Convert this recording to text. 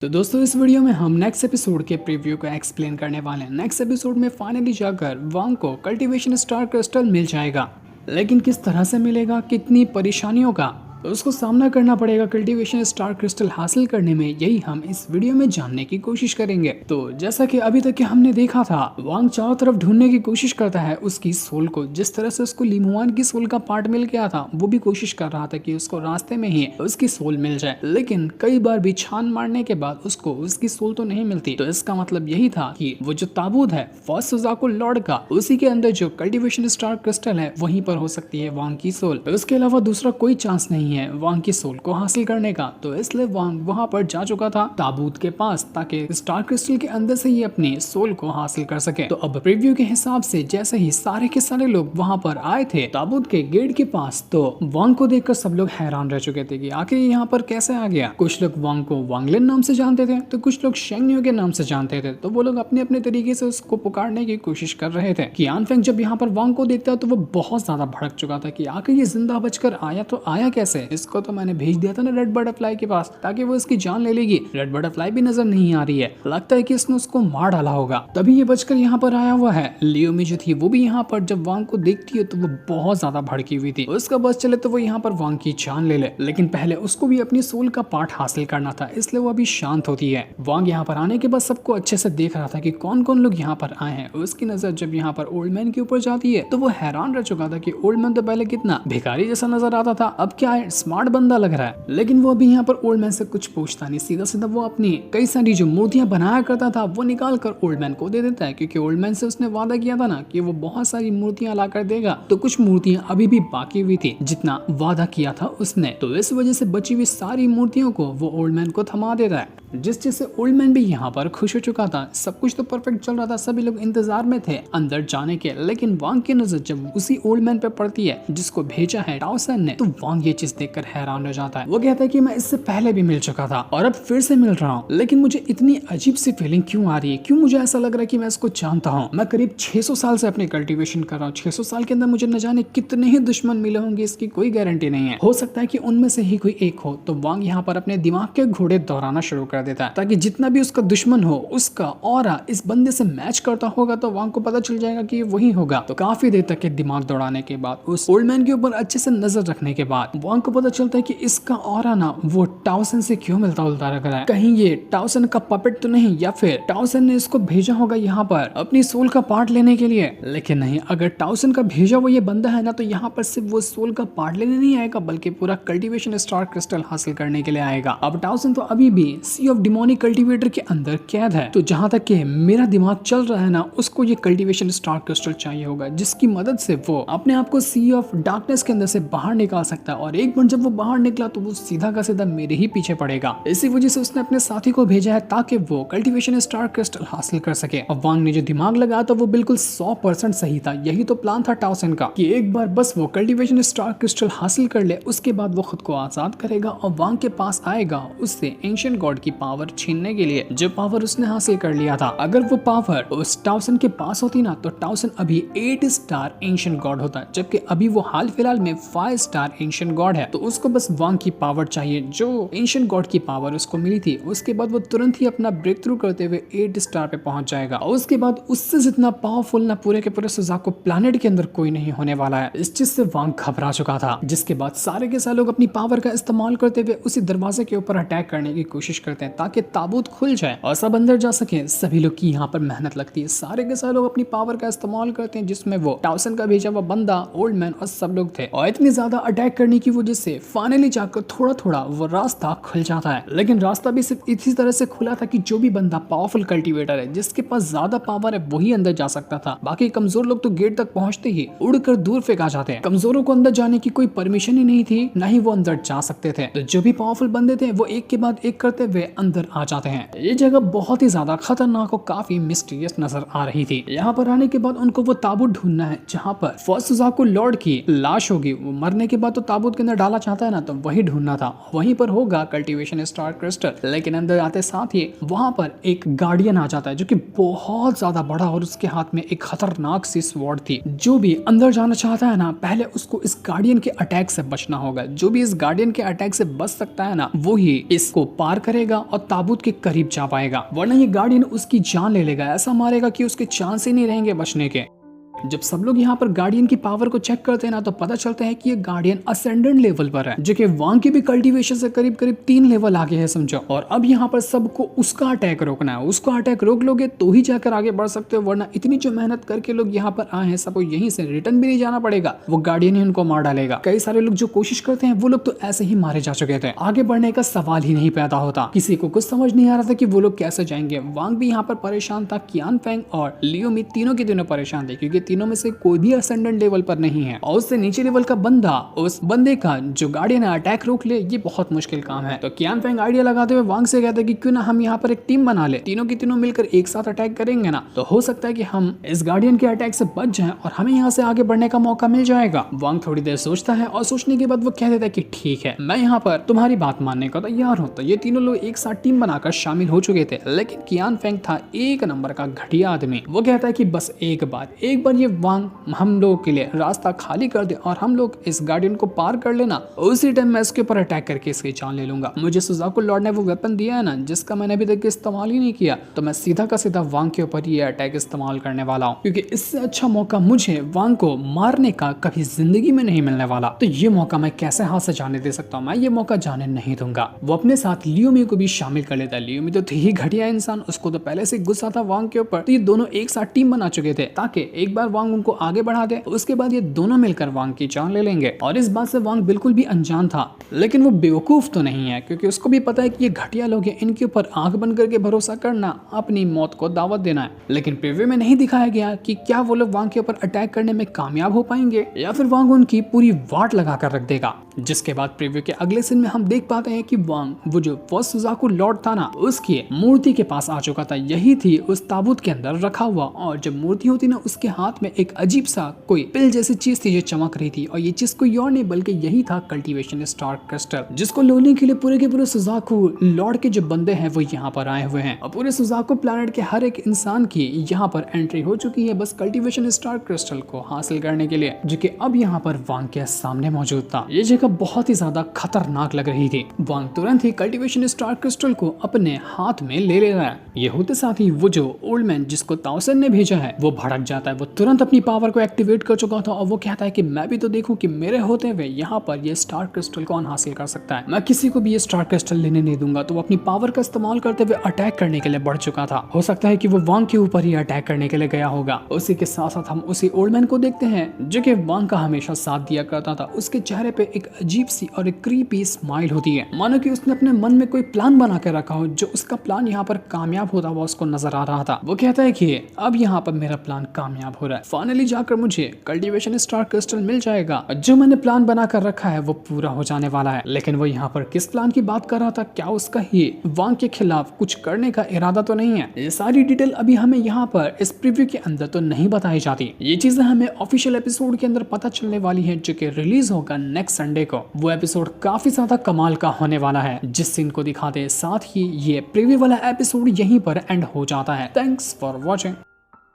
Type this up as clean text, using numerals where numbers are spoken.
तो दोस्तों इस वीडियो में हम नेक्स्ट एपिसोड के प्रीव्यू को एक्सप्लेन करने वाले हैं। नेक्स्ट एपिसोड में फाइनली जाकर वांग को कल्टीवेशन स्टार क्रिस्टल मिल जाएगा, लेकिन किस तरह से मिलेगा, कितनी परेशानियों का तो उसको सामना करना पड़ेगा कल्टीवेशन स्टार क्रिस्टल हासिल करने में, यही हम इस वीडियो में जानने की कोशिश करेंगे। तो जैसा कि अभी तक कि हमने देखा था, वांग चारों तरफ ढूंढने की कोशिश करता है उसकी सोल को। जिस तरह से उसको लिमुआन की सोल का पार्ट मिल गया था, वो भी कोशिश कर रहा था कि उसको रास्ते में ही उसकी सोल मिल जाए, लेकिन कई बार भी छान मारने के बाद उसको उसकी सोल तो नहीं मिलती। तो इसका मतलब यही था कि वो जो ताबूत है फर्स्ट सुजाकू लॉर्ड का, उसी के अंदर जो कल्टीवेशन स्टार क्रिस्टल है वहीं पर हो सकती है वांग की सोल। उसके अलावा दूसरा कोई चांस नहीं है वांग की सोल को हासिल करने का। तो इसलिए वांग वहां पर जा चुका था ताबूत के पास, ताकि स्टार क्रिस्टल के अंदर से ही अपनी सोल को हासिल कर सके। तो अब प्रीव्यू के हिसाब से जैसे ही सारे के सारे लोग वहां पर आए थे ताबूत के गेट के पास, तो वांग को देखकर सब लोग हैरान रह चुके थे कि आखिर यहाँ पर कैसे आ गया। कुछ लोग वांग को वांगलिन नाम से जानते थे, तो कुछ लोग शेंगन्यू के नाम से जानते थे। तो वो लोग अपने अपने तरीके से उसको पुकारने की कोशिश कर रहे थे। कि आनफेंग जब यहाँ पर वांग को देखता तो वो बहुत ज्यादा भड़क चुका था कि आखिर ये जिंदा बचकर आया तो आया कैसे। इसको तो मैंने भेज दिया था ना रेड बटरफ्लाई के पास, ताकि वो इसकी जान ले लेगी। रेड बटरफ्लाई भी नजर नहीं आ रही है, लगता है कि इसने उसको मार डाला होगा, तभी ये बचकर यहाँ पर आया हुआ है। लियोमी जो थी वो भी यहाँ पर जब वांग को देखती है तो वो बहुत ज्यादा भड़की हुई थी। उसका बस चले तो वो यहाँ पर वांग की जान ले ले, लेकिन पहले उसको भी अपनी सोल का पार्ट हासिल करना था, इसलिए वो अभी शांत होती है। वांग यहाँ पर आने के बाद सबको अच्छे से देख रहा था कि कौन कौन लोग यहाँ पर आए हैं। उसकी नजर जब यहाँ पर ओल्ड मैन के ऊपर जाती है तो वो हैरान रह चुका था कि ओल्ड मैन तो पहले कितना भिखारी जैसा नजर आता था, अब क्या है स्मार्ट बंदा लग रहा है। लेकिन वो अभी यहाँ पर ओल्ड मैन से कुछ पूछता नहीं, सीधा सीधा वो अपनी कई सारी जो मूर्तियां बनाया करता था वो निकाल कर ओल्ड मैन को दे देता है, क्योंकि ओल्ड मैन से उसने वादा किया था ना कि वो बहुत सारी मूर्तियां ला कर देगा। तो कुछ मूर्तियां अभी भी बाकी हुई थी जितना वादा किया था उसने, तो इस वजह से बची हुई सारी मूर्तियों को वो ओल्ड मैन को थमा देता है, जिस चीज से ओल्ड मैन भी यहाँ पर खुश हो चुका था। सब कुछ तो परफेक्ट चल रहा था, सभी लोग इंतजार में थे अंदर जाने के। लेकिन वांग की नजर जब उसी ओल्ड मैन पे पड़ती है जिसको भेजा है टाओसन ने, तो वांग ये चीज देखकर हैरान हो जाता है। वो कहता है कि मैं इससे पहले भी मिल चुका था और अब फिर से मिल रहा हूँ, लेकिन मुझे इतनी अजीब सी फीलिंग क्यों आ रही है, क्यों मुझे ऐसा लग रहा है कि मैं इसको जानता हूँ। मैं करीब 600 साल से अपनी कल्टीवेशन कर रहा हूँ, 600 साल के अंदर मुझे न जाने कितने ही दुश्मन मिले होंगे, इसकी कोई गारंटी नहीं है। हो सकता है कि उनमें से ही कोई एक हो। तो वांग यहाँ पर अपने दिमाग के घोड़े दौड़ाना शुरू कर देता है, ताकि जितना भी उसका दुश्मन हो उसका ऑरा इस बंदे से मैच करता होगा तो वांग को पता चल जाएगा कि ये वही होगा। तो काफी देर तक के दिमाग दौड़ाने के बाद, उस ओल्ड मैन के ऊपर अच्छे से नजर रखने के बाद वांग को पता चलता है कि इसका ऑरा ना वो टाओसन से क्यों मिलता जुलता लग रहा है। कहीं ये टाओसन का पपेट तो नहीं, या फिर टाओसन ने इसको भेजा होगा यहाँ पर अपनी सोल का पार्ट लेने के लिए। लेकिन नहीं, अगर टाओसन का भेजा वो ये बंदा है ना, तो यहाँ पर सिर्फ वो सोल का पार्ट लेने नहीं आएगा, बल्कि पूरा कल्टीवेशन स्टार क्रिस्टल हासिल करने के लिए आएगा। अब टाओसन तो अभी भी सी ऑफ डिमोनिक कल्टीवेटर के अंदर कैद है। तो जहां तक कि मेरा दिमाग चल रहा है ना, उसको ये कल्टीवेशन स्टार क्रिस्टल चाहिए होगा, जिसकी मदद से वो अपने आप को सी ऑफ डार्कनेस के अंदर से बाहर निकाल सकता है। और एक बार जब वो बाहर निकला तो वो सीधा का सीधा मेरे ही पीछे पड़ेगा। इसी वजह से उसने अपने साथी को भेजा है ताकि वो कल्टीवेशन स्टार क्रिस्टल हासिल कर सके। और वांग ने जो दिमाग लगाया तो वो बिल्कुल 100% सही था। यही तो प्लान था टाओसन का कि एक बार बस वो कल्टीवेशन स्टार क्रिस्टल हासिल कर ले, उसके बाद वो खुद को आजाद करेगा और वांग के पास आएगा उससे एंशिएंट गॉड की पावर छीनने के लिए, जो पावर उसने हासिल कर लिया था। अगर वो पावर उस टाओसन के पास होती ना, तो टाओसन अभी 8 स्टार एंशिएंट गॉड होता, जबकि अभी वो हाल फिलहाल में 5 स्टार एंशिएंट गॉड है। तो उसको बस वांग की पावर चाहिए, जो एंशिएंट गॉड की पावर उसको मिली थी। उसके बाद वो तुरंत ही अपना ब्रेक थ्रू करते हुए 8 स्टार पे पहुंच जाएगा। और उसके बाद उससे जितना पावरफुल ना पूरे के पूरे सुजाकू प्लैनेट के अंदर कोई नहीं होने वाला है। इस चीज से वांग घबरा चुका था, जिसके बाद सारे के सारे लोग अपनी पावर का इस्तेमाल करते हुए उसी दरवाजे के ऊपर अटैक करने की कोशिश करते हैं, ताकि ताबूत खुल जाए और सब अंदर जा सके। सभी लोग की यहाँ पर मेहनत लगती है, सारे के सारे लोग अपनी पावर का इस्तेमाल करते हैं, जिसमें वो टाओसन का भेजा हुआ बंदा, ओल्ड मैन और सब लोग थे। और इतनी ज्यादा अटैक करने की वजह से फाइनली जाकर थोड़ा थोड़ा वो रास्ता खुल जाता है। लेकिन रास्ता भी सिर्फ इसी तरह से खुला था कि जो भी बंदा पावरफुल कल्टीवेटर है, जिसके पास ज्यादा पावर है, वही अंदर जा सकता था। बाकी कमजोर लोग तो गेट तक पहुंचते ही उड़कर दूर फेंका जाते हैं। कमजोरों को अंदर जाने की कोई परमिशन ही नहीं थी, ना ही वो अंदर जा सकते थे। तो जो भी पावरफुल बंदे थे वो एक के बाद एक करते हुए अंदर आ जाते हैं। ये जगह बहुत ही ज्यादा खतरनाक और काफी मिस्टीरियस नजर आ रही थी। यहाँ पर आने के बाद उनको वो ताबूत ढूंढना है जहाँ पर फर्स्ट सुजाकू लॉर्ड की लाश होगी। वो मरने के बाद तो ताबूत के अंदर डाला चाहता है ना, तो वही ढूंढना था। वहीं पर होगा कल्टीवेशन स्टार क्रिस्टल। लेकिन अंदर आते साथ ही वहां पर एक गार्डियन आ जाता है, जो कि बहुत ज्यादा बड़ा, और उसके हाथ में एक खतरनाक सी स्वॉर्ड थी। जो भी अंदर जाना चाहता है ना, पहले उसको इस गार्डियन के अटैक से बचना होगा। जो भी इस गार्डियन के अटैक से बच सकता है ना, वो ही इसको पार करेगा और ताबूत के करीब जा पाएगा, वरना ये गार्डियन उसकी जान ले लेगा। ऐसा मारेगा कि उसके चांस ही नहीं रहेंगे बचने के। जब सब लोग यहाँ पर गार्डियन की पावर को चेक करते हैं ना, तो पता चलता है कि ये गार्डियन असेंडेंट लेवल पर है, जो कि वांग की भी कल्टीवेशन से करीब करीब 3 लेवल आगे है समझो। और अब यहाँ पर सबको उसका अटैक रोकना है। उसका अटैक रोक लोगे तो ही जाकर आगे बढ़ सकते हो, वरना इतनी जो मेहनत करके लोग यहाँ पर आए हैं, सबको यहीं से रिटर्न भी नहीं जाना पड़ेगा, वो गार्डियन ही उनको मार डालेगा। कई सारे लोग जो कोशिश करते हैं वो लोग तो ऐसे ही मारे जा चुके थे, आगे बढ़ने का सवाल ही नहीं पैदा होता। किसी को कुछ समझ नहीं आ रहा था कि वो लोग कैसे जाएंगे। वांग भी यहाँ पर परेशान था, कियान फेंग और लियो मी तीनों के तीनों परेशान थे, क्योंकि तीनों में से कोई भी असेंडेंट लेवल पर नहीं है, और उससे नीचे लेवल का बंदा उस बंदे का जो गार्डियन है अटैक रोक ले, ये बहुत मुश्किल काम है। तो कियान फेंग आइडिया लगाते हुए वांग से कहते हैं कि क्यों ना हम यहाँ पर एक टीम बना ले, तीनों की तीनों मिलकर एक साथ अटैक करेंगे ना, तो हो सकता है कि हम इस गार्डियन के अटैक से बच जाएं और हमें यहाँ से आगे बढ़ने का मौका मिल जाएगा। वांग थोड़ी देर सोचता है और सोचने के बाद वो कह देता है कि ठीक है, मैं यहाँ पर तुम्हारी बात मानने को तैयार हूँ। तो ये तीनों लोग एक साथ टीम बनाकर शामिल हो चुके थे, लेकिन कियान फेंग था एक नंबर का घटिया आदमी। वो कहता है कि बस एक बार ये वांग हम लोगों के लिए रास्ता खाली कर दे और हम लोग इस गार्डियन को पार कर लेना, उसी टाइम मैं इसके ऊपर अटैक करके इसकी जान ले लूंगा। मुझे सुजाकु लॉर्ड ने वो वेपन दिया है ना, जिसका मैंने अभी तक इस्तेमाल ही नहीं किया, तो मैं सीधा का सीधा वांग के ऊपर ये अटैक इस्तेमाल करने वाला हूँ, क्योंकि इससे अच्छा मौका मुझे वांग को मारने का कभी जिंदगी में नहीं मिलने वाला। तो ये मौका मैं कैसे हाथ से जाने दे सकता हूँ, मैं ये मौका जाने नहीं दूंगा। वो अपने साथ लियो मी को भी शामिल कर लेता है। लियो मी तो थी ही घटिया इंसान, उसको तो पहले से गुस्सा था वांग के ऊपर। तो ये दोनों एक साथ टीम बना चुके थे ताकि एक बार वांग उनको आगे बढ़ा दे, उसके बाद ये दोनों मिलकर वांग की जान ले लेंगे। और इस बात से वांग बिल्कुल भी अनजान था, लेकिन वो बेवकूफ तो नहीं है, क्योंकि उसको भी पता है कि ये घटिया लोग हैं, इनके ऊपर आंख बंद करके भरोसा करना अपनी मौत को दावत देना है। लेकिन प्रीव्यू में नहीं दिखाया गया कि क्या वो लोग वांग के ऊपर अटैक करने में कामयाब हो पाएंगे या फिर वांग उनकी पूरी वाट लगा कर रख देगा। जिसके बाद प्रीव्यू के अगले सीन में हम देख पाते हैं कि वांग वो जो फर्स्ट सुजाकु लॉर्ड था ना, उसकी मूर्ति के पास आ चुका था। यही थी उस ताबूत के अंदर रखा हुआ, और जब मूर्ति होती ना, उसके हाथ में एक अजीब सा कोई पिल जैसी चीज थी जो चमक रही थी, और ये चीज कोई और नहीं बल्कि यही था कल्टीवेशन स्टार क्रिस्टल, जिसको लेने के लिए पूरे के पूरे सुजाकु लॉर्ड के जो बंदे हैं वो यहाँ पर आए हुए हैं। और पूरे सुजाकु प्लैनेट के हर एक इंसान की यहाँ पर एंट्री हो चुकी है, बस कल्टीवेशन स्टार क्रिस्टल को हासिल करने के लिए, जो कि अब यहाँ पर वांग के सामने मौजूद था। ये जगह बहुत ही ज्यादा खतरनाक लग रही थी। वांग तुरंत ही कल्टीवेशन स्टार क्रिस्टल को अपने हाथ में ले रहा है। ये होते साथ ही वो जो ओल्ड मैन जिसको ताओसेन ने भेजा है वो भड़क जाता है। वो तुरंत अपनी पावर को एक्टिवेट कर चुका था और वो कहता है कि मैं भी तो देखूं कि मेरे होते हुए यहाँ पर ये स्टार क्रिस्टल कौन हासिल कर सकता है, मैं किसी को भी ये स्टार क्रिस्टल लेने नहीं दूंगा। तो वो अपनी पावर का इस्तेमाल करते हुए अटैक करने के लिए बढ़ चुका था। हो सकता है कि वो वांग के ऊपर ही अटैक करने के लिए गया होगा। उसी के साथ साथ हम उसी ओल्ड मैन को देखते हैं जो कि वांग का हमेशा साथ दिया करता था। उसके चेहरे पे एक अजीब सी और एक क्रीपी स्माइल होती है, मानो कि उसने अपने मन में कोई प्लान बना के रखा हो, जो उसका प्लान यहाँ पर कामयाब होता हुआ उसको नजर आ रहा था। वो कहता है कि अब यहाँ पर मेरा प्लान कामयाब हो रहा है, फाइनली जाकर मुझे कल्टीवेशन स्टार क्रिस्टल मिल जाएगा, जो मैंने प्लान बना कर रखा है वो पूरा हो जाने वाला है। लेकिन वो यहाँ पर किस प्लान की बात कर रहा था, क्या उसका ही वांग के खिलाफ कुछ करने का इरादा तो नहीं है? ये सारी डिटेल अभी हमें यहाँ पर इस प्रीव्यू के अंदर तो नहीं बताई जाती। ये चीजें हमें ऑफिशियल एपिसोड के अंदर पता चलने वाली है, जो कि रिलीज होगा नेक्स्ट संडे को। वो एपिसोड काफी ज्यादा कमाल का होने वाला है, जिस सीन को दिखाते साथ ही ये प्रीव्यू वाला एपिसोड यहीं पर एंड हो जाता है। Thanks for watching.